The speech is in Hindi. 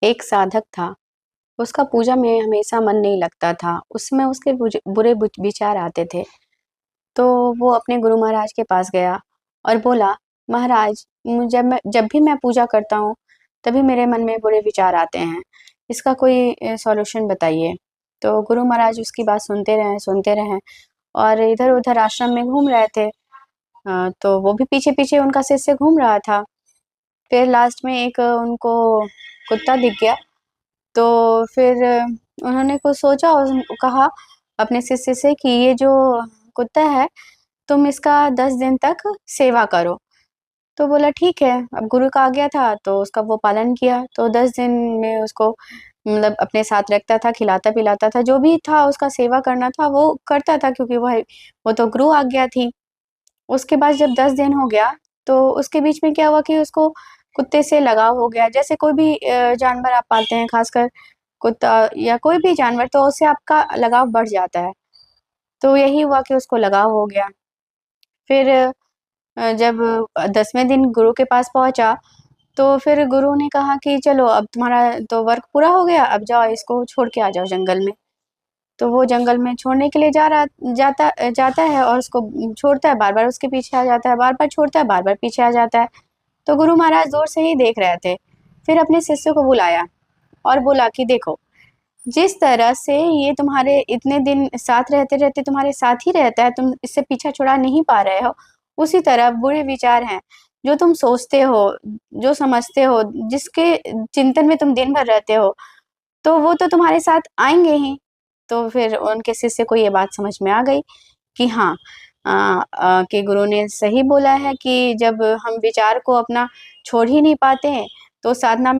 एक साधक था, उसका पूजा में हमेशा मन नहीं लगता था, उसमें उसके बुरे विचार आते थे। तो वो अपने गुरु महाराज के पास गया और बोला, महाराज जब भी मैं पूजा करता हूँ, तभी मेरे मन में बुरे विचार आते हैं, इसका कोई सॉल्यूशन बताइए। तो गुरु महाराज उसकी बात सुनते रहे और इधर-उधर आश्रम में घूम रहे थे। तो वो भी पीछे-पीछे उनका शिष्य घूम रहा था। फिर लास्ट में एक उनको कुत्ता दिख गया, तो फिर उन्होंने कुछ सोचा और कहा अपने शिष्य से कि ये जो कुत्ता है, तुम इसका 10 दिन तक सेवा करो। तो बोला ठीक है, अब गुरु का आज्ञा था तो उसका वो पालन किया। तो 10 दिन में उसको मतलब अपने साथ रखता था, खिलाता-पिलाता था, जो भी था उसका सेवा करना था वो करता था, क्योंकि वो तो गुरु आज्ञा थी। उसके बाद जब 10 दिन हो गया, तो उसके बीच में क्या हुआ कि उसको कुत्ते से लगाव हो गया। जैसे कोई भी जानवर आप पालते हैं, ख़ासकर कुत्ता या कोई भी जानवर, तो उससे आपका लगाव बढ़ जाता है। तो यही हुआ कि उसको लगाव हो गया। फिर जब 10वें दिन गुरु के पास पहुँचा, तो फिर गुरु ने कहा कि चलो अब तुम्हारा तो वर्क पूरा हो गया, अब जाओ इसको छोड़ के आ जाओ जंगल में। तो वो जंगल में छोड़ने के लिए जाता है और उसको छोड़ता है, बार-बार उसके पीछे आ जाता है, बार-बार छोड़ता है, बार-बार पीछे आ जाता है। तो गुरु महाराज दूर से ही देख रहे थे। फिर अपने शिष्य को बुलाया और बोला कि देखो, जिस तरह से ये तुम्हारे इतने दिन साथ रहते-रहते तुम्हारे साथ ही रहता है, तुम इससे पीछा छुड़ा नहीं पा रहे हो, उसी तरह बुरे विचार हैं, जो तुम सोचते हो, जो समझते हो, जिसके चिंतन में तुम दिन भर रहते हो, तो वो तो तुम्हारे साथ आएँगे ही। तो फिर उनके शिष्य को ये बात समझ में आ गई कि हाँ, कि गुरु ने सही बोला है कि जब हम विचार को अपना छोड़ ही नहीं पाते हैं, तो साधना में